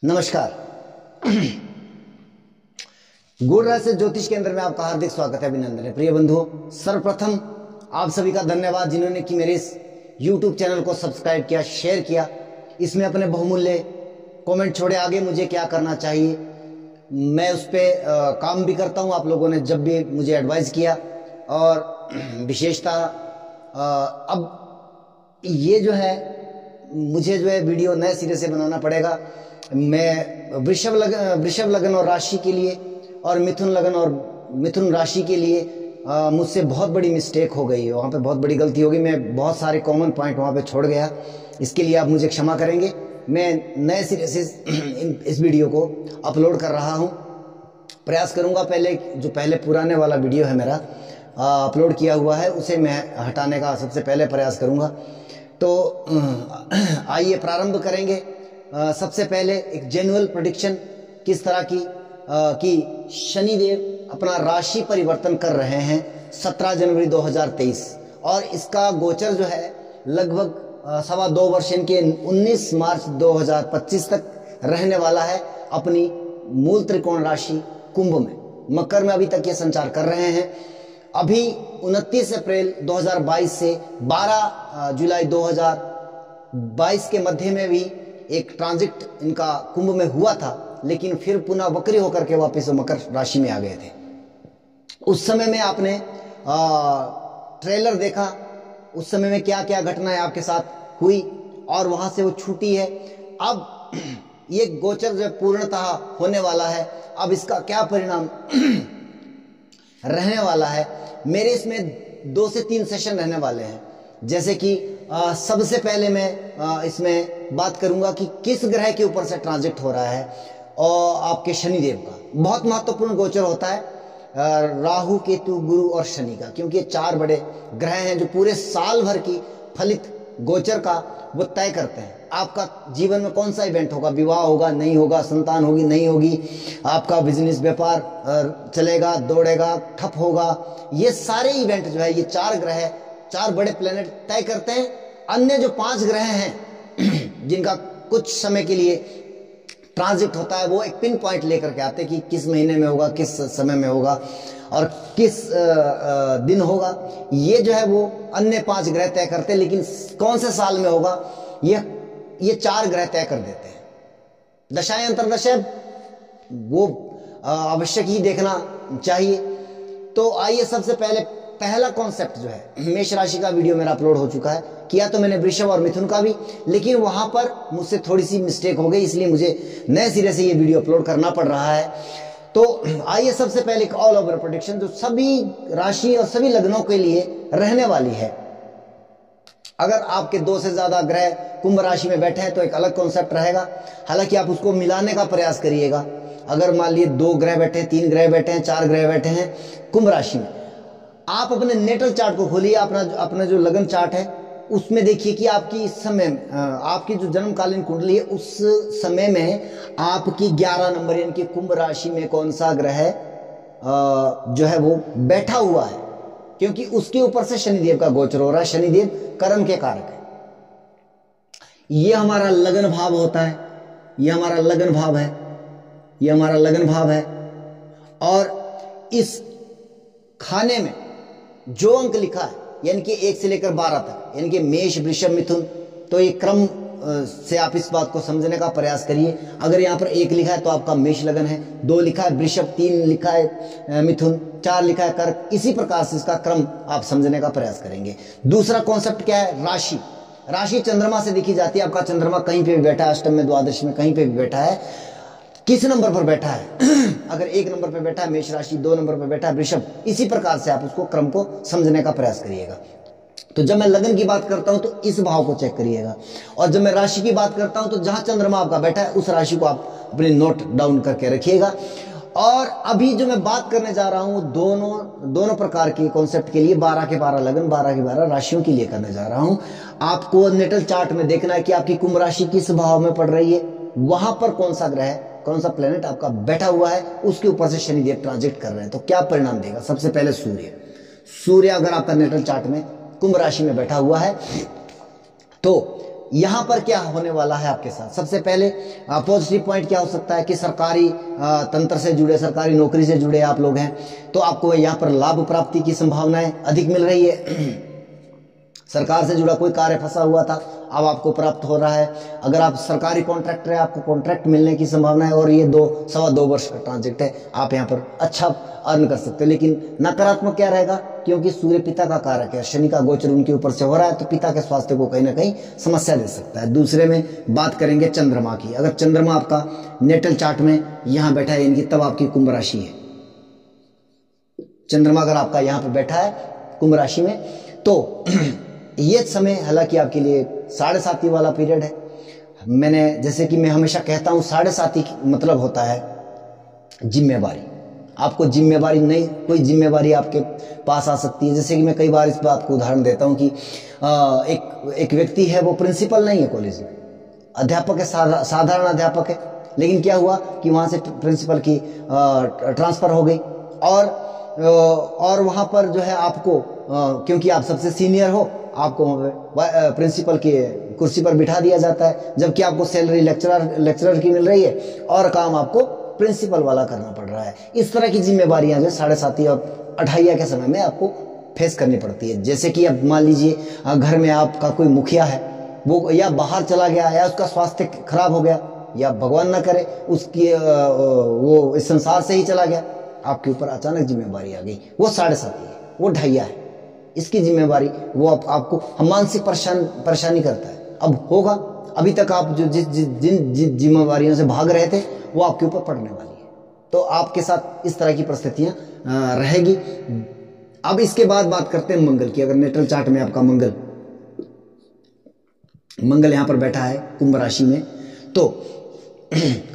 नमस्कार। गुण रहस्य ज्योतिष केंद्र में आपका हार्दिक स्वागत है, अभिनंदन है। प्रिय बंधुओं, सर्वप्रथम आप सभी का धन्यवाद जिन्होंने कि मेरे इस YouTube चैनल को सब्सक्राइब किया, शेयर किया, इसमें अपने बहुमूल्य कमेंट छोड़े। आगे मुझे क्या करना चाहिए मैं उस पर काम भी करता हूं। आप लोगों ने जब भी मुझे एडवाइस किया, और विशेषता अब ये जो है मुझे जो है वीडियो नए सिरे से बनाना पड़ेगा। मैं वृषभ लगन और राशि के लिए और मिथुन राशि के लिए मुझसे बहुत बड़ी मिस्टेक हो गई है, वहाँ पे बहुत बड़ी गलती हो गई। मैं बहुत सारे कॉमन पॉइंट वहाँ पे छोड़ गया, इसके लिए आप मुझे क्षमा करेंगे। मैं नए सिरे से इस वीडियो को अपलोड कर रहा हूँ। प्रयास करूँगा पहले पुराने वाला वीडियो है मेरा अपलोड किया हुआ है, उसे मैं हटाने का सबसे पहले प्रयास करूँगा। तो आइए प्रारंभ करेंगे। सबसे पहले एक जेन्युइन प्रेडिक्शन किस तरह की कि शनिदेव अपना राशि परिवर्तन कर रहे हैं 17 जनवरी 2023, और इसका गोचर जो है लगभग 2.25 वर्ष के 19 मार्च 2025 तक रहने वाला है अपनी मूल त्रिकोण राशि कुंभ में। मकर में अभी तक ये संचार कर रहे हैं। अभी 29 अप्रैल 2022 से 12 जुलाई 2022 के मध्य में भी एक ट्रांजिट इनका कुंभ में हुआ था, लेकिन फिर पुनः वक्री होकर के वापस मकर राशि में आ गए थे। उस समय में आपने ट्रेलर देखा, उस समय में क्या क्या घटनाएं आपके साथ हुई और वहां से वो छूटी है। अब ये गोचर जो पूर्णतः होने वाला है, अब इसका क्या परिणाम रहने वाला है। मेरे इसमें 2 से 3 सेशन रहने वाले हैं। जैसे कि सबसे पहले मैं इसमें बात करूंगा कि किस ग्रह के ऊपर से ट्रांजिट हो रहा है, और आपके शनिदेव का बहुत महत्वपूर्ण गोचर होता है, राहु, केतु, गुरु और शनि का, क्योंकि ये 4 बड़े ग्रह हैं जो पूरे साल भर की फलित गोचर का वो तय करते हैं। आपका जीवन में कौन सा इवेंट होगा, विवाह होगा नहीं होगा, संतान होगी नहीं होगी, आपका बिजनेस व्यापार चलेगा दौड़ेगा ठप होगा, ये सारे इवेंट जो है ये 4 ग्रह 4 बड़े प्लेनेट तय करते हैं। अन्य जो 5 ग्रह हैं जिनका कुछ समय के लिए ट्रांजिट होता है, वो एक पिन पॉइंट लेकर के आते हैं कि किस महीने में होगा, किस समय में होगा और किस दिन होगा। ये जो है वो अन्य 5 ग्रह तय करते हैं, लेकिन कौन से साल में होगा ये 4 ग्रह तय कर देते हैं। दशाएं अंतर्दशाएं वो आवश्यक ही देखना चाहिए। तो आइए सबसे पहला कॉन्सेप्ट जो है, मेष राशि का वीडियो मेरा अपलोड हो चुका है, किया तो मैंने वृषभ और मिथुन का भी, लेकिन वहां पर मुझसे थोड़ी सी मिस्टेक हो गई, इसलिए मुझे नए सिरे से ये वीडियो अपलोड करना पड़ रहा है। तो आइए सबसे पहले एक ऑल ओवर प्रेडिक्शन जो सभी राशि और सभी लग्नों के लिए रहने वाली है। अगर आपके 2 से ज्यादा ग्रह कुंभ राशि में बैठे हैं तो एक अलग कॉन्सेप्ट रहेगा, हालांकि आप उसको मिलाने का प्रयास करिएगा। अगर मान लिए 2 ग्रह बैठे हैं, 3 ग्रह बैठे हैं, 4 ग्रह बैठे हैं कुंभ राशि में, आप अपने नेटल चार्ट को खोलिए, अपना जो लगन चार्ट है उसमें देखिए कि आपकी इस समय आपकी जो जन्मकालीन कुंडली है उस समय में आपकी 11 नंबर यानी कि कुंभ राशि में कौन सा ग्रह जो है वो बैठा हुआ है, क्योंकि उसके ऊपर से शनिदेव का गोचर हो रहा है। शनिदेव कर्म के कारक है। ये हमारा लगन भाव होता है, ये हमारा लगन भाव है, ये हमारा लगन भाव है। और इस खाने में जो अंक लिखा है यानी कि 1 से लेकर 12 तक, यानी कि मेष, वृषभ, मिथुन, तो ये क्रम से आप इस बात को समझने का प्रयास करिए। अगर यहाँ पर 1 लिखा है तो आपका मेष लगन है, 2 लिखा है वृषभ, 3 लिखा है मिथुन, 4 लिखा है कर्क, इसी प्रकार से इसका क्रम आप समझने का प्रयास करेंगे। दूसरा कॉन्सेप्ट क्या है, राशि। राशि चंद्रमा से देखी जाती है। आपका चंद्रमा कहीं पे भी बैठा है, अष्टम में, द्वादश में, कहीं पे भी बैठा है, किस नंबर पर बैठा है अगर 1 नंबर पर बैठा है मेष राशि, 2 नंबर पर बैठा है वृषभ, इसी प्रकार से आप उसको क्रम को समझने का प्रयास करिएगा। तो जब मैं लगन की बात करता हूं तो इस भाव को चेक करिएगा, और जब मैं राशि की बात करता हूं तो जहां चंद्रमा आपका बैठा है उस राशि को आप अपने नोट डाउन करके रखिएगा। और अभी जो मैं बात करने जा रहा हूं दोनों प्रकार के कॉन्सेप्ट के लिए, 12 के 12 लगन, 12 के 12 राशियों के लिए करने जा रहा हूं। आपको नेटल चार्ट में देखना है कि आपकी कुंभ राशि किस भाव में पड़ रही है, वहां पर कौन सा ग्रह, कौन सा प्लेनेट आपका बैठा हुआ है, उसके ऊपर से शनिदेव ट्रांजिट कर रहे हैं, तो क्या परिणाम देगा। सबसे पहले सूर्य अगर आपका नेटल चार्ट में कुंभ राशि में बैठा हुआ है तो यहां पर क्या होने वाला है आपके साथ? सबसे पहले पॉजिटिव पॉइंट क्या हो सकता है कि सरकारी तंत्र से जुड़े, सरकारी नौकरी से जुड़े आप लोग हैं तो आपको यहां पर लाभ प्राप्ति की संभावनाएं अधिक मिल रही है। सरकार से जुड़ा कोई कार्य फंसा हुआ था, अब आपको प्राप्त हो रहा है। अगर आप सरकारी कॉन्ट्रैक्टर है, आपको कॉन्ट्रैक्ट मिलने की संभावना है और ये सवा दो वर्ष का ट्रांजिट है, आप यहाँ पर अच्छा अर्न कर सकते हो। लेकिन नकारात्मक क्या रहेगा? क्योंकि सूर्य पिता का कारक है, शनि का गोचर उनके ऊपर से हो रहा है, तो पिता के स्वास्थ्य को कहीं ना कहीं समस्या दे सकता है। दूसरे में बात करेंगे चंद्रमा की। अगर चंद्रमा आपका नेटल चार्ट में यहाँ बैठा है, इनकी तब आपकी कुंभ राशि है। चंद्रमा अगर आपका यहाँ पर बैठा है कुंभ राशि में, तो ये समय हालांकि आपके लिए 7.5 वाला पीरियड है। मैंने जैसे कि मैं हमेशा कहता हूं 7.5 मतलब होता है जिम्मेवारी। आपको जिम्मेवारी नहीं, कोई जिम्मेवारी आपके पास आ सकती है। जैसे कि मैं कई बार इस बात को उदाहरण देता हूं कि एक व्यक्ति है, वो प्रिंसिपल नहीं है कॉलेज में, अध्यापक है, साधारण अध्यापक है, लेकिन क्या हुआ कि वहां से प्रिंसिपल की ट्रांसफर हो गई और वहां पर जो है आपको क्योंकि आप सबसे सीनियर हो, आपको प्रिंसिपल की कुर्सी पर बिठा दिया जाता है, जबकि आपको सैलरी लेक्चरर की मिल रही है और काम आपको प्रिंसिपल वाला करना पड़ रहा है। इस तरह की जिम्मेवारियां जो 7.5 और 28 के समय में आपको फेस करनी पड़ती है। जैसे कि अब मान लीजिए घर में आपका कोई मुखिया है, वो या बाहर चला गया या उसका स्वास्थ्य खराब हो गया, या भगवान ना करे उसकी वो इस संसार से ही चला गया, आपके ऊपर अचानक जिम्मेवारी आ गई, वो 7.5 है, वो 28 है। इसकी जिम्मेवारी वो आपको मानसिक परेशानी करता है। अब होगा, अभी तक आप जो जिन जिम्मेवारियों से भाग रहे थे वो आपके ऊपर पड़ने वाली है, तो आपके साथ इस तरह की परिस्थितियां रहेगी। अब इसके बाद बात करते हैं मंगल की। अगर नेटल चार्ट में आपका मंगल यहां पर बैठा है कुंभ राशि में, तो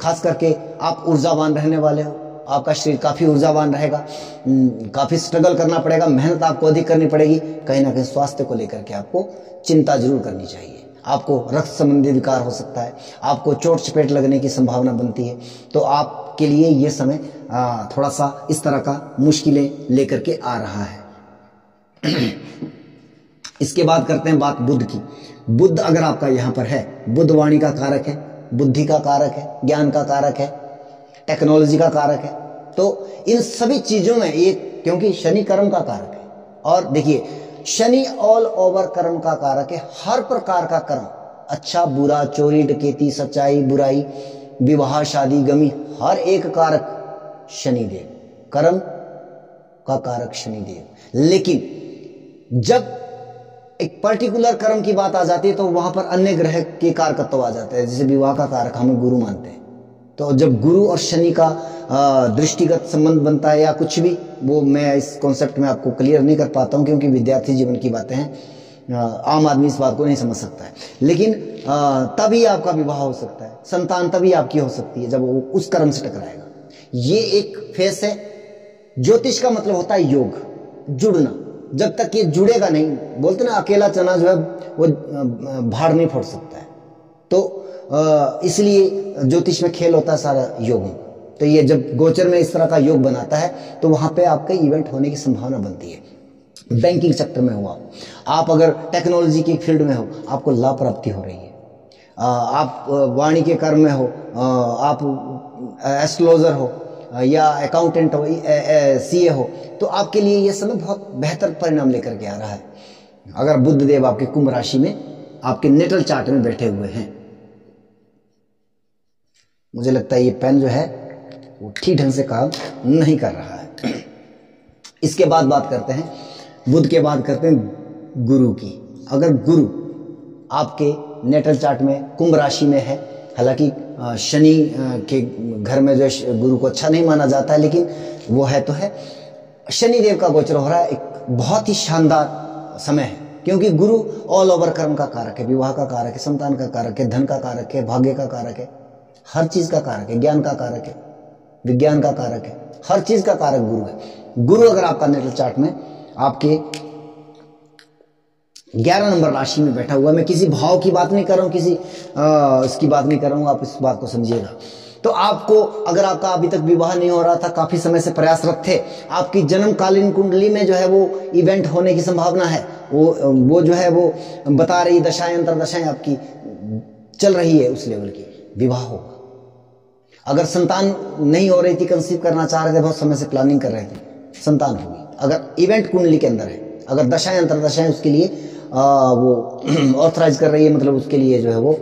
खास करके आप ऊर्जावान रहने वाले हो, आपका शरीर काफी ऊर्जावान रहेगा, काफी स्ट्रगल करना पड़ेगा, मेहनत आपको अधिक करनी पड़ेगी। कहीं ना कहीं स्वास्थ्य को लेकर के आपको चिंता जरूर करनी चाहिए। आपको रक्त संबंधी विकार हो सकता है, आपको चोट चपेट लगने की संभावना बनती है, तो आपके लिए यह समय थोड़ा सा इस तरह का मुश्किलें लेकर के आ रहा है। इसके बाद करते हैं बात बुध की। बुध अगर आपका यहां पर है, बुध वाणी का कारक है, बुद्धि का कारक है, ज्ञान का कारक है, टेक्नोलॉजी का कारक है। तो इन सभी चीजों में ये, क्योंकि शनि कर्म का कारक है, और देखिए शनि ऑल ओवर कर्म का कारक है। हर प्रकार का कर्म, अच्छा बुरा, चोरी डकैती, सच्चाई बुराई, विवाह शादी गमी, हर एक कारक शनिदेव, कर्म का कारक शनिदेव। लेकिन जब एक पर्टिकुलर कर्म की बात आ जाती है तो वहां पर अन्य ग्रह के कारकत्व आ जाते हैं। जैसे विवाह का कारक हमें गुरु मानते हैं, तो जब गुरु और शनि का दृष्टिगत संबंध बनता है या कुछ भी, वो मैं इस कॉन्सेप्ट में आपको क्लियर नहीं कर पाता हूं, क्योंकि विद्यार्थी जीवन की बातें हैं, आम आदमी इस बात को नहीं समझ सकता है। लेकिन तभी आपका विवाह हो सकता है, संतान तभी आपकी हो सकती है जब वो उस कर्म से टकराएगा। ये एक फेस है। ज्योतिष का मतलब होता है योग, जुड़ना। जब तक ये जुड़ेगा नहीं, बोलते ना अकेला चना जो है वो भाड़ नहीं फोड़ सकता है, तो इसलिए ज्योतिष में खेल होता है सारा योगों। तो ये जब गोचर में इस तरह का योग बनाता है तो वहां पे आपके इवेंट होने की संभावना बनती है। बैंकिंग सेक्टर में हो आप अगर टेक्नोलॉजी की फील्ड में हो, आपको लाभ प्राप्ति हो रही है। आप वाणी के कर्म में हो, आप एस्ट्रोलॉजर हो या अकाउंटेंट हो, सीए हो, तो आपके लिए यह समय बहुत बेहतर परिणाम लेकर के आ रहा है। अगर बुध देव आपके कुंभ राशि में आपके नेटल चार्ट में बैठे हुए हैं। मुझे लगता है ये पेन जो है वो ठीक ढंग से काम नहीं कर रहा है। इसके बाद बात करते हैं, बुध के बाद करते हैं गुरु की। अगर गुरु आपके नेटल चार्ट में कुंभ राशि में है, हालांकि शनि के घर में जो गुरु को अच्छा नहीं माना जाता है, लेकिन वो है तो है। शनि देव का गोचर हो रहा है, एक बहुत ही शानदार समय है, क्योंकि गुरु ऑल ओवर कर्म का कारक है, विवाह का कारक है, संतान का कारक है, धन का कारक है, भाग्य का कारक है, हर चीज का कारक है, ज्ञान का कारक है, विज्ञान का कारक है, हर चीज का कारक गुरु है। गुरु अगर आपका नेटल चार्ट में आपके 11 नंबर राशि में बैठा हुआ, मैं किसी भाव की बात नहीं कर रहा हूं, किसी इसकी बात नहीं कर रहा हूं, आप इस बात को समझिएगा। तो आपको, अगर आपका अभी तक विवाह नहीं हो रहा था, काफी समय से प्रयासरत थे, आपकी जन्मकालीन कुंडली में जो है वो इवेंट होने की संभावना है। वो जो है वो बता रही दशाएं अंतर दशाएं आपकी चल रही है उस लेवल की, विवाह होगा। अगर संतान नहीं हो रही थी, कंसीव करना चाह रहे थे, बहुत समय से प्लानिंग कर रहे थे, संतान होगी। अगर इवेंट कुंडली के अंदर है, अगर दशाएं अंतरदशाएं उसके लिए वो ऑथराइज कर रही है, मतलब उसके लिए जो है वो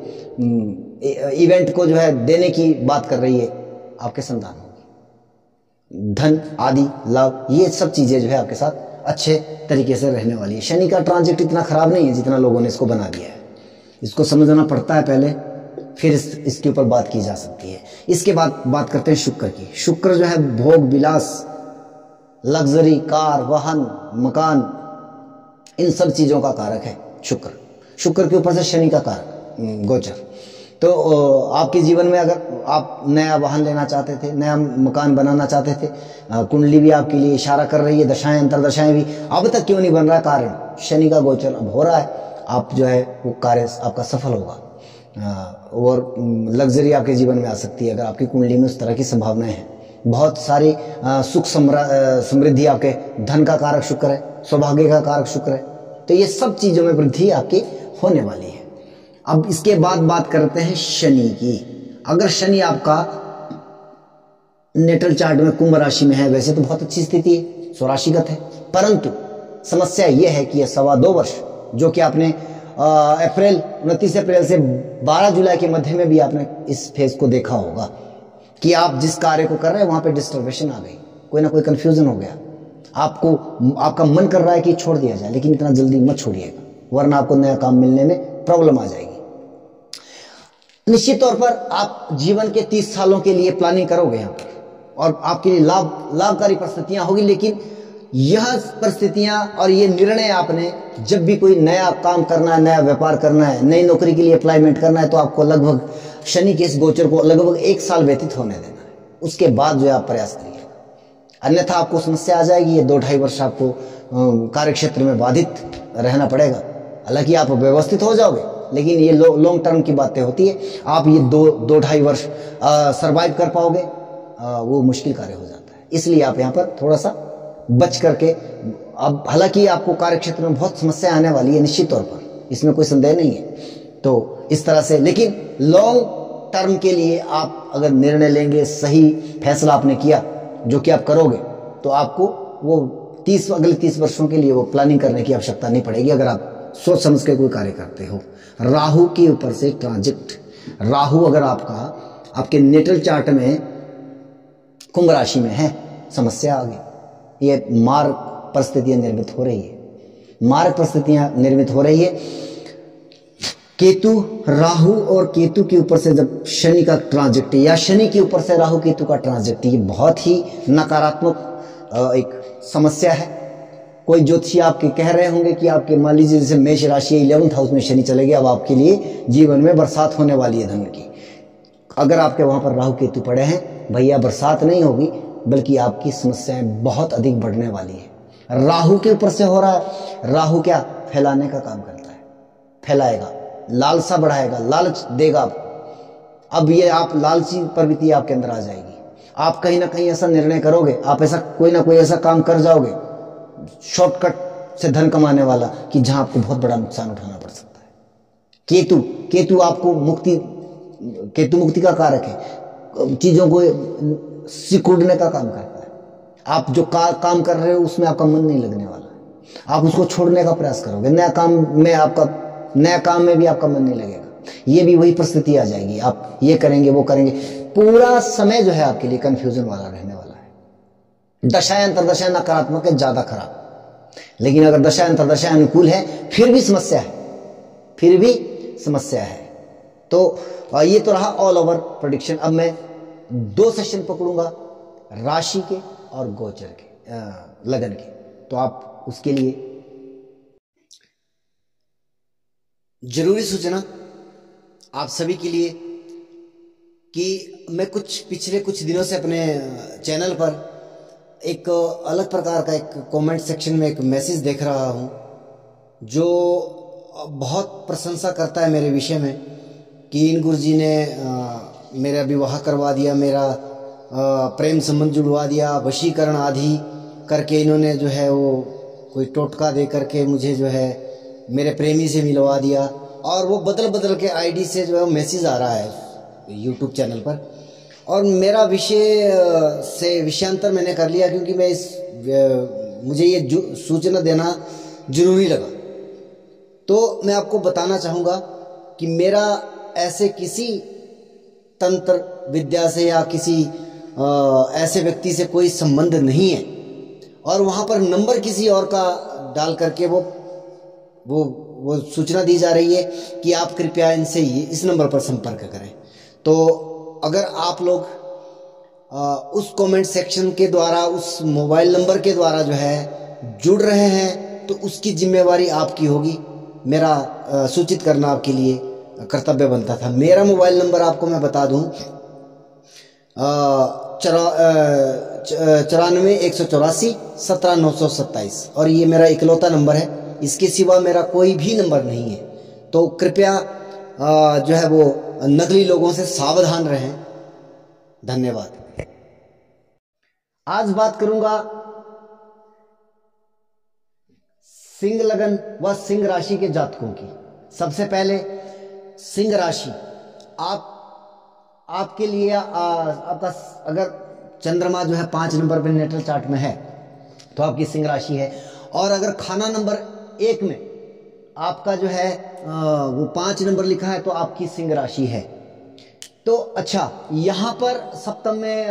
इवेंट को जो है देने की बात कर रही है, आपके संतान होगी। धन आदि लाभ, ये सब चीजें जो है आपके साथ अच्छे तरीके से रहने वाली है। शनि का ट्रांजिट इतना खराब नहीं है जितना लोगों ने इसको बना दिया है। इसको समझना पड़ता है पहले, फिर इसके ऊपर बात की जा सकती है। इसके बाद बात करते हैं शुक्र की। शुक्र जो है भोग विलास, लग्जरी, कार, वाहन, मकान, इन सब चीजों का कारक है शुक्र। शुक्र के ऊपर से शनि का कारक गोचर। तो आपके जीवन में अगर आप नया वाहन लेना चाहते थे, नया मकान बनाना चाहते थे, कुंडली भी आपके लिए इशारा कर रही है, दशाएं अंतरदशाएं भी, अब तक क्यों नहीं बन रहा, कारण शनि का गोचर अब हो रहा है, आप जो है वो कार्य आपका सफल होगा। और लग्जरी आपके जीवन में आ सकती है अगर आपकी कुंडली में उस तरह की संभावनाएं हैं। बहुत सारी सुख समृद्धि, आपके धन का कारक शुक्र है, सौभाग्य का कारक शुक्र है, तो ये सब चीजों में वृद्धि आपकी होने वाली है। अब इसके बाद बात करते हैं शनि की। अगर शनि आपका नेटल चार्ट में कुंभ राशि में है, वैसे तो बहुत अच्छी स्थिति है, स्वराशिगत है, परंतु समस्या यह है कि यह 2.25 वर्ष जो कि आपने 29 अप्रैल से 12 जुलाई के मध्य में भी आपने इस फेज को देखा होगा कि आप जिस कार्य को कर रहे हैं वहां पे डिस्टर्बेशन आ गई, कोई ना कोई कंफ्यूजन हो गया, आपको आपका मन कर रहा है कि छोड़ दिया जाए, लेकिन इतना जल्दी मत छोड़िएगा, वरना आपको नया काम मिलने में प्रॉब्लम आ जाएगी। निश्चित तौर पर आप जीवन के 30 सालों के लिए प्लानिंग करोगे यहाँ पर, और आपके लिए लाभकारी परिस्थितियां होगी, लेकिन यह परिस्थितियां और ये निर्णय आपने जब भी कोई नया काम करना है, नया व्यापार करना है, नई नौकरी के लिए अप्लाईमेंट करना है, तो आपको लगभग शनि के इस गोचर को लगभग 1 साल व्यतीत होने देना है, उसके बाद जो है आप प्रयास करिएगा, अन्यथा आपको समस्या आ जाएगी। ये 2-2.5 वर्ष आपको कार्य क्षेत्र में बाधित रहना पड़ेगा। हालांकि आप व्यवस्थित हो जाओगे, लेकिन ये लॉन्ग टर्म की बातें होती है, आप ये 2-2.5 वर्ष सरवाइव कर पाओगे, वो मुश्किल कार्य हो जाता है। इसलिए आप यहाँ पर थोड़ा सा बच करके, अब हालांकि आपको कार्य क्षेत्र में बहुत समस्या आने वाली है निश्चित तौर पर, इसमें कोई संदेह नहीं है, तो इस तरह से, लेकिन लॉन्ग टर्म के लिए आप अगर निर्णय लेंगे, सही फैसला आपने किया जो कि आप करोगे, तो आपको वो अगले 30 वर्षों के लिए वो प्लानिंग करने की आवश्यकता नहीं पड़ेगी, अगर आप सोच समझ के कोई कार्य करते हो। राहु के ऊपर से ट्रांजिट, राहु अगर आपके नेटल चार्ट में कुंभ राशि में है, समस्या आ गई, ये मार्ग परिस्थितियां निर्मित हो रही है, मार्ग परिस्थितियां निर्मित हो रही है। केतु, राहु और केतु के ऊपर से जब शनि का ट्रांजिट या शनि के ऊपर से राहु केतु का ट्रांजिट, ये बहुत ही नकारात्मक एक समस्या है। कोई ज्योतिषी आपके कह रहे होंगे कि आपके, मान लीजिए जैसे मेष राशि 11th हाउस में शनि चले गए, अब आपके लिए जीवन में बरसात होने वाली है धन की। अगर आपके वहां पर राहु केतु पड़े हैं, भैया बरसात नहीं होगी, बल्कि आपकी समस्याएं बहुत अधिक बढ़ने वाली है। राहु के ऊपर से हो रहा है, राहु क्या फैलाने का काम करता है, फैलाएगा, लालसा बढ़ाएगा, लालच देगा आपको। अब ये आप लालची प्रवृत्ति आपके अंदर आ जाएगी, आप कहीं ना कहीं ऐसा निर्णय करोगे, आप ऐसा कोई ना कोई ऐसा काम कर जाओगे शॉर्टकट से धन कमाने वाला, कि जहां आपको बहुत बड़ा नुकसान उठाना पड़ सकता है। केतु आपको मुक्ति का कारक है, चीजों को सिकुड़ने का काम करता है। आप जो काम कर रहे हो उसमें आपका मन नहीं लगने वाला है, आप उसको छोड़ने का प्रयास करोगे, नया काम में भी आपका मन नहीं लगेगा, ये भी वही परिस्थिति आ जाएगी, आप ये करेंगे वो करेंगे, पूरा समय जो है आपके लिए कंफ्यूजन वाला रहने वाला है। दशाएं अंतरदशाएं नकारात्मक है, ज्यादा खराब, लेकिन अगर दशाएं अंतरदशाएं अनुकूल है, फिर भी समस्या है। तो ये तो रहा ऑल ओवर प्रेडिक्शन। अब मैं 2 सेशन पकड़ूंगा, राशि के और गोचर के, लगन के, तो आप उसके लिए जरूरी सूचना आप सभी के लिए कि मैं पिछले कुछ दिनों से अपने चैनल पर एक अलग प्रकार का एक कमेंट सेक्शन में एक मैसेज देख रहा हूं, जो बहुत प्रशंसा करता है मेरे विषय में, कि इन गुरुजी ने मेरा विवाह करवा दिया, मेरा प्रेम संबंध जुड़वा दिया, वशीकरण आदि करके इन्होंने जो है वो कोई टोटका दे करके मुझे जो है मेरे प्रेमी से मिलवा दिया, और वो बदल बदल के आईडी से जो है मैसेज आ रहा है यूट्यूब चैनल पर, और मेरा विषय से विषयांतर मैंने कर लिया क्योंकि मैं मुझे ये सूचना देना जरूरी लगा। तो मैं आपको बताना चाहूँगा कि मेरा ऐसे किसी तंत्र विद्या से या किसी ऐसे व्यक्ति से कोई संबंध नहीं है, और वहाँ पर नंबर किसी और का डाल करके वो सूचना दी जा रही है कि आप कृपया इनसे इस नंबर पर संपर्क करें। तो अगर आप लोग उस कमेंट सेक्शन के द्वारा, उस मोबाइल नंबर के द्वारा जो है जुड़ रहे हैं, तो उसकी जिम्मेवारी आपकी होगी। मेरा सूचित करना आपके लिए कर्तव्य बनता था। मेरा मोबाइल नंबर आपको मैं बता दूं, 94-184-17-927, और ये मेरा इकलौता नंबर है। इसके सिवा मेरा कोई भी नंबर नहीं है। तो कृपया जो है वो नकली लोगों से सावधान रहें। धन्यवाद। आज बात करूंगा सिंह लगन व सिंह राशि के जातकों की। सबसे पहले सिंह राशि, आपके लिए आपका अगर चंद्रमा जो है 5 नंबर पर नेटल चार्ट में है तो आपकी सिंह राशि है, और अगर खाना नंबर 1 में आपका जो है वो 5 नंबर लिखा है तो आपकी सिंह राशि है। तो अच्छा, यहाँ पर सप्तम में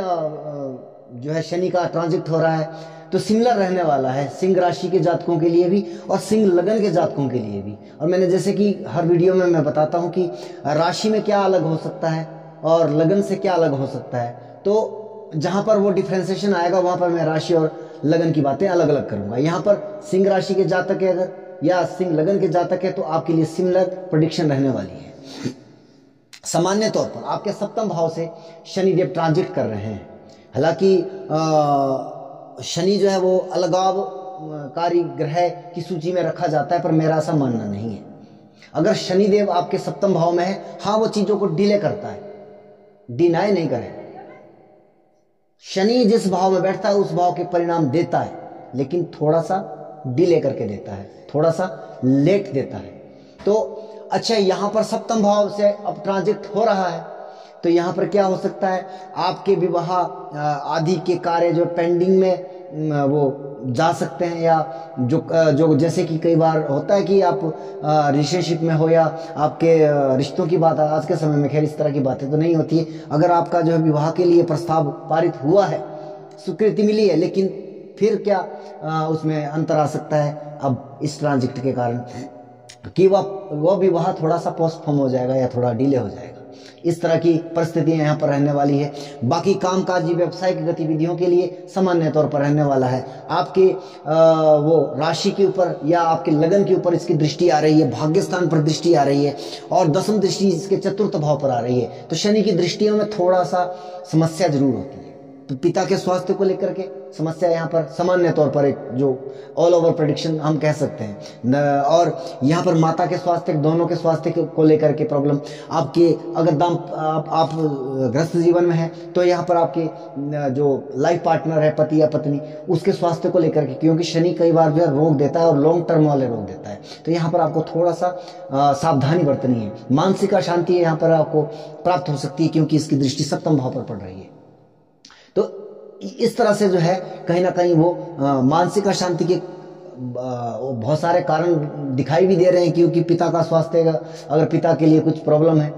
जो है शनि का ट्रांजिट हो रहा है, तो सिमिलर रहने वाला है सिंह राशि के जातकों के लिए भी और सिंह लगन के जातकों के लिए भी। और मैंने जैसे कि हर वीडियो में मैं बताता हूँ कि राशि में क्या अलग हो सकता है और लगन से क्या अलग हो सकता है, तो जहाँ पर वो डिफ्रेंसिएशन आएगा वहाँ पर मैं राशि और लगन की बातें अलग अलग करूँगा। यहाँ पर सिंह राशि के जातक है अगर, या सिंह लगन के जातक है, तो आपके लिए सिमिलर प्रेडिक्शन रहने वाली है। सामान्य तौर पर आपके सप्तम भाव से शनिदेव ट्रांजिट कर रहे हैं। हालांकि शनि जो है वो अलगावकारी ग्रह की सूची में रखा जाता है, पर मेरा ऐसा मानना नहीं है। अगर शनिदेव आपके सप्तम भाव में है, हाँ वो चीजों को डिले करता है, डिनाई नहीं करें। शनि जिस भाव में बैठता है उस भाव के परिणाम देता है, लेकिन थोड़ा सा डिले करके देता है, थोड़ा सा लेट देता है। तो अच्छा, यहां पर सप्तम भाव से अब ट्रांजिट हो रहा है, तो यहाँ पर क्या हो सकता है, आपके विवाह आदि के कार्य जो पेंडिंग में वो जा सकते हैं, या जो जैसे कि कई बार होता है कि आप रिलेशनशिप में हो या आपके रिश्तों की बात, आज के समय में खैर इस तरह की बातें तो नहीं होती है। अगर आपका जो है विवाह के लिए प्रस्ताव पारित हुआ है, स्वीकृति मिली है, लेकिन फिर क्या उसमें अंतर आ सकता है अब इस ट्रांजिट के कारण कि वह विवाह थोड़ा सा पोस्टपोन हो जाएगा या थोड़ा डिले हो जाएगा। इस तरह की परिस्थितियां यहाँ पर रहने वाली है। बाकी कामकाजी व्यवसायिक गतिविधियों के लिए सामान्य तौर पर रहने वाला है। आपके वो राशि के ऊपर या आपके लगन के ऊपर इसकी दृष्टि आ रही है, भाग्य स्थान पर दृष्टि आ रही है, और दसम दृष्टि इसके चतुर्थ भाव पर आ रही है। तो शनि की दृष्टियों में थोड़ा सा समस्या जरूर होती है। तो पिता के स्वास्थ्य को लेकर के समस्या यहाँ पर सामान्य तौर पर एक जो ऑल ओवर प्रेडिक्शन हम कह सकते हैं, और यहाँ पर माता के स्वास्थ्य, दोनों के स्वास्थ्य को लेकर के प्रॉब्लम। आपके अगर आप ग्रस्त जीवन में है तो यहाँ पर आपके जो लाइफ पार्टनर है, पति या पत्नी, उसके स्वास्थ्य को लेकर के, क्योंकि शनि कई बार जो है रोग देता है और लॉन्ग टर्म वाले रोग देता है, तो यहाँ पर आपको थोड़ा सा सावधानी बरतनी है। मानसिक अशांति यहाँ पर आपको प्राप्त हो सकती है क्योंकि इसकी दृष्टि सप्तम भाव पर पड़ रही है। तो इस तरह से जो है कहीं ना कहीं वो मानसिक अशांति के बहुत सारे कारण दिखाई भी दे रहे हैं, क्योंकि पिता का स्वास्थ्य, अगर पिता के लिए कुछ प्रॉब्लम है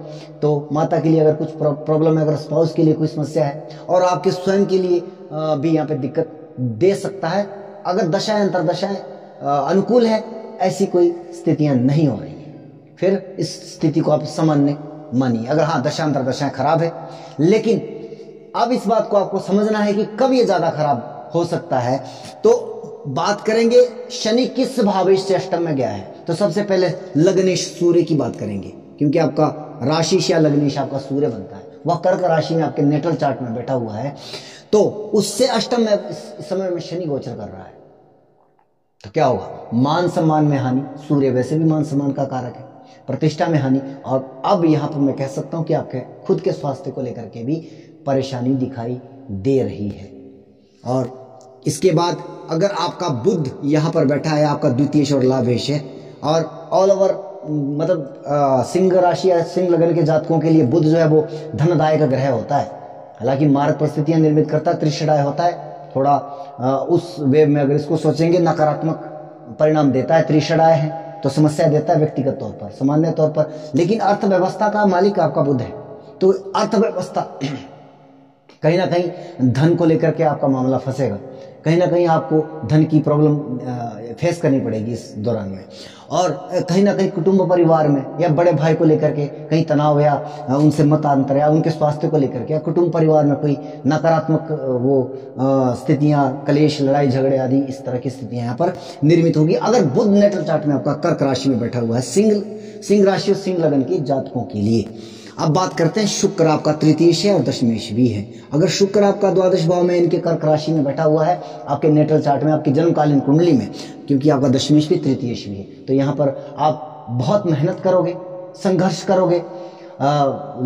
तो माता के लिए अगर कुछ प्रॉब्लम है, अगर स्पाउस के लिए कोई समस्या है, और आपके स्वयं के लिए भी यहाँ पे दिक्कत दे सकता है। अगर दशाएं अंतरदशाएं अनुकूल है, ऐसी कोई स्थितियां नहीं हो रही है, फिर इस स्थिति को आप सामान्य मानिए। अगर हाँ दशा अंतरदशाएं खराब है, लेकिन अब इस बात को आपको समझना है कि कब ये ज्यादा खराब हो सकता है। तो बात करेंगे शनि किस भावेश से अष्टम में गया है। तो सबसे पहले लग्नेश सूर्य की बात करेंगे, क्योंकि आपका राशिश या लग्नेश आपका सूर्य बनता है, वह कर्क राशि में आपके नेटल चार्ट में बैठा हुआ है, तो उससे अष्टम में इस समय में शनि गोचर कर रहा है। तो क्या होगा, मान सम्मान में हानि। सूर्य वैसे भी मान सम्मान का कारक है, प्रतिष्ठा में हानि, और अब यहां पर मैं कह सकता हूं कि आपके खुद के स्वास्थ्य को लेकर के भी परेशानी दिखाई दे रही है। और इसके बाद अगर आपका बुध यहां पर बैठा है, आपका द्वितीय और लाभेश है, और ऑल ओवर मतलब सिंह राशि या सिंह लगन के जातकों के लिए बुध जो है वो धनदायक ग्रह होता है। हालांकि मार्ग परिस्थितियां निर्मित करता है, त्रिशडाय होता है, थोड़ा उस वे में अगर इसको सोचेंगे नकारात्मक परिणाम देता है। त्रिशडाय है तो समस्या देता है व्यक्तिगत तौर पर, सामान्य तौर पर, लेकिन अर्थव्यवस्था का मालिक आपका बुध है। तो अर्थव्यवस्था कहीं ना कहीं धन को लेकर के आपका मामला फंसेगा, कहीं ना कहीं आपको धन की प्रॉब्लम फेस करनी पड़ेगी इस दौरान में। और कहीं ना कहीं कुटुंब परिवार में या बड़े भाई को लेकर के कहीं तनाव या उनसे मतांतर या उनके स्वास्थ्य को लेकर के या कुटुंब परिवार में कोई नकारात्मक वो स्थितियां, कलेश, लड़ाई झगड़े आदि इस तरह की स्थितियां यहाँ पर निर्मित होगी अगर बुध नेटल चार्ट में आपका कर्क राशि में बैठा हुआ है, सिंह राशि और सिंह लगन के जातकों के लिए। अब बात करते हैं, शुक्र आपका तृतीयेश है और दशमेश भी है। अगर शुक्र आपका द्वादश भाव में इनके कर्क राशि में बैठा हुआ है आपके नेटल चार्ट में, आपकी जन्मकालीन कुंडली में, क्योंकि आपका दशमेश भी तृतीयेश भी है, तो यहाँ पर आप बहुत मेहनत करोगे, संघर्ष करोगे,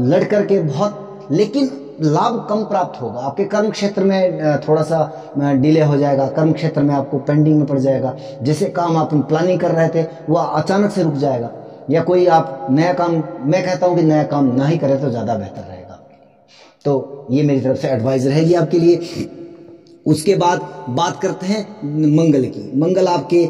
लड़ करके बहुत, लेकिन लाभ कम प्राप्त होगा। आपके कर्म क्षेत्र में थोड़ा सा डिले हो जाएगा, कर्म क्षेत्र में आपको पेंडिंग में पड़ जाएगा। जैसे काम आप प्लानिंग कर रहे थे वो अचानक से रुक जाएगा, या कोई आप नया काम, मैं कहता हूं कि नया काम ना ही करें तो ज्यादा बेहतर रहेगा। तो ये मेरी तरफ से एडवाइस रहेगी आपके लिए। उसके बाद बात करते हैं मंगल की। मंगल आपके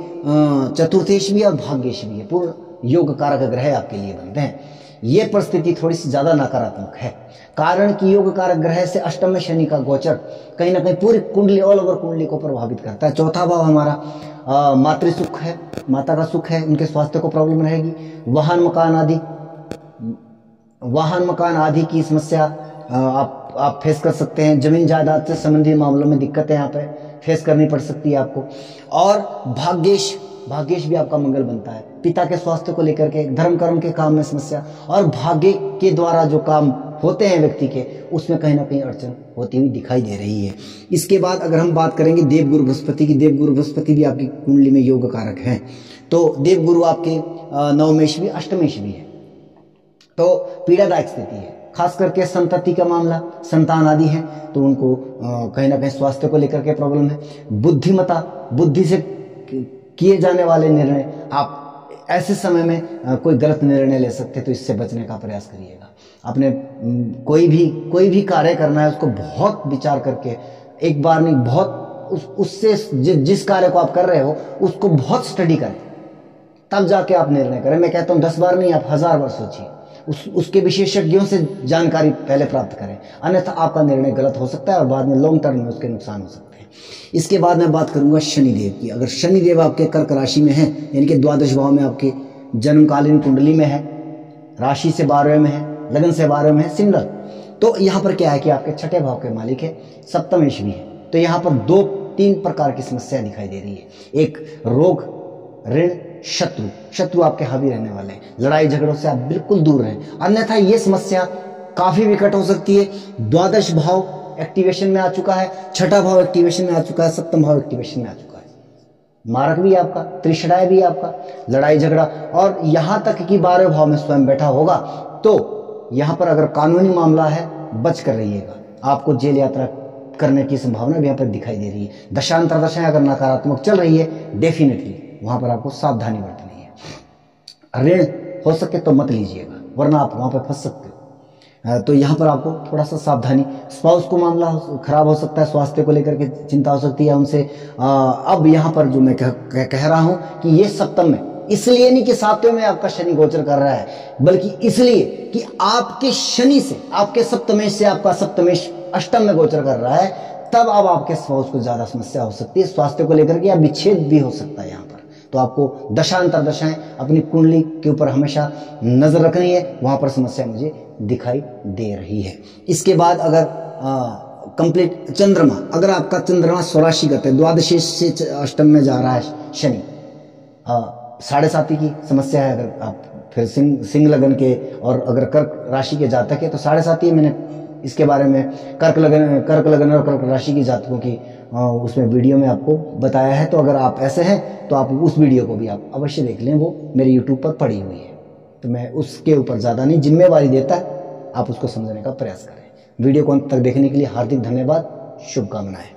चतुर्थेश भी और भाग्येश भी है, पूर्ण योग कारक ग्रह आपके लिए बनते हैं। ये परिस्थिति थोड़ी सी ज्यादा नकारात्मक है, कारण कि योग कारक ग्रह से अष्टम में शनि का गोचर कहीं ना कहीं पूरी कुंडली, ऑल ओवर कुंडली को प्रभावित करता है। चौथा भाव हमारा मातृ सुख है, माता का सुख है, उनके स्वास्थ्य को प्रॉब्लम रहेगी। वाहन मकान आदि की समस्या आप फेस कर सकते हैं। जमीन जायदाद से संबंधित मामलों में दिक्कतें यहाँ पे फेस करनी पड़ सकती है आपको। और भाग्येश भी आपका मंगल बनता है, पिता के स्वास्थ्य को लेकर के, धर्म कर्म के काम में समस्या, और भाग्य के द्वारा जो काम होते हैं व्यक्ति के, उसमें कहीं ना कहीं अड़चन होती हुई दिखाई दे रही है। इसके बाद अगर हम बात करेंगे देवगुरु बृहस्पति की, देवगुरु बृहस्पति भी आपकी कुंडली में योग कारक हैं। तो देवगुरु आपके नवमेश भी अष्टमेश भी है, तो पीड़ादायक स्थिति है। खास करके संतति का मामला, संतान आदि है तो उनको कहीं ना कहीं स्वास्थ्य को लेकर के प्रॉब्लम है। बुद्धिमता, बुद्धि से किए जाने वाले निर्णय, आप ऐसे समय में कोई गलत निर्णय ले सकते, तो इससे बचने का प्रयास करिएगा। आपने कोई भी कार्य करना है उसको बहुत विचार करके, एक बार नहीं, बहुत उससे जिस कार्य को आप कर रहे हो उसको बहुत स्टडी करें, तब जाके आप निर्णय करें। मैं कहता हूँ 10 बार नहीं, आप 1000 बार सोचिए, उसके विशेषज्ञों से जानकारी पहले प्राप्त करें, अन्यथा आपका निर्णय गलत हो सकता है और बाद में लॉन्ग टर्म में उसके नुकसान हो सकते हैं। इसके बाद मैं बात करूंगा शनिदेव की। अगर शनिदेव आपके कर्क राशि में है, यानी कि द्वादश भाव में आपके जन्मकालीन कुंडली में है, राशि से 12वें में है, लगन से 12वें में है, सिंगल, तो यहाँ पर क्या है कि आपके छठे भाव के मालिक है, सप्तमेश भी है। तो यहाँ पर 2-3 प्रकार की समस्या दिखाई दे रही है। एक रोग, ऋण, शत्रु आपके हावी रहने वाले हैं। लड़ाई झगड़ों से आप बिल्कुल दूर रहें, अन्यथा ये समस्या काफी विकट हो सकती है। द्वादश भाव एक्टिवेशन में आ चुका है, छठा भाव एक्टिवेशन में आ चुका है, सप्तम भाव एक्टिवेशन में आ चुका है, मारक भी आपका, त्रिशडाय भी आपका, लड़ाई झगड़ा, और यहां तक कि 12वें भाव में स्वयं बैठा होगा। तो यहां पर अगर कानूनी मामला है, बच कर रहिएगा, आपको जेल यात्रा करने की संभावना भी यहाँ पर दिखाई दे रही है। दशांतर दशाएं अगर नकारात्मक चल रही है, डेफिनेटली वहां पर आपको सावधानी बरतनी है। ऋण हो सके तो मत लीजिएगा, वरना आप वहां पर फंस सकते हो। तो यहाँ पर आपको थोड़ा सा सावधानी, स्पाउस को मामला खराब हो सकता है, स्वास्थ्य को लेकर के चिंता हो सकती है उनसे। अब यहाँ पर जो मैं कह रहा हूं कि ये सप्तम में, इसलिए नहीं कि 7वें में आपका शनि गोचर कर रहा है, बल्कि इसलिए कि आपके शनि से, आपके सप्तमेश से आपका सप्तमेश अष्टम में गोचर कर रहा है, तब अब आपके स्पाउस को ज्यादा समस्या हो सकती है स्वास्थ्य को लेकर के, या विच्छेद भी हो सकता है यहाँ पर। तो आपको दशांतर दशाएं अपनी कुंडली के ऊपर हमेशा नजर रखनी है, वहां पर समस्या मुझे दिखाई दे रही है। इसके बाद अगर कंप्लीट चंद्रमा, अगर आपका चंद्रमा स्वराशिगत है, द्वादशेश से अष्टम में जा रहा है शनि, 7.5 की समस्या है। अगर आप फिर सिंह लगन के और अगर कर्क राशि के जातक है तो 7.5, मैंने इसके बारे में कर्क लगन और कर्क राशि की जातकों की उसमें वीडियो में आपको बताया है। तो अगर आप ऐसे हैं तो आप उस वीडियो को भी आप अवश्य देख लें, वो मेरे यूट्यूब पर पड़ी हुई है, तो मैं उसके ऊपर ज़्यादा नहीं जिम्मेवारी देता, आप उसको समझने का प्रयास करें। वीडियो को अंत तक देखने के लिए हार्दिक धन्यवाद, शुभकामनाएं।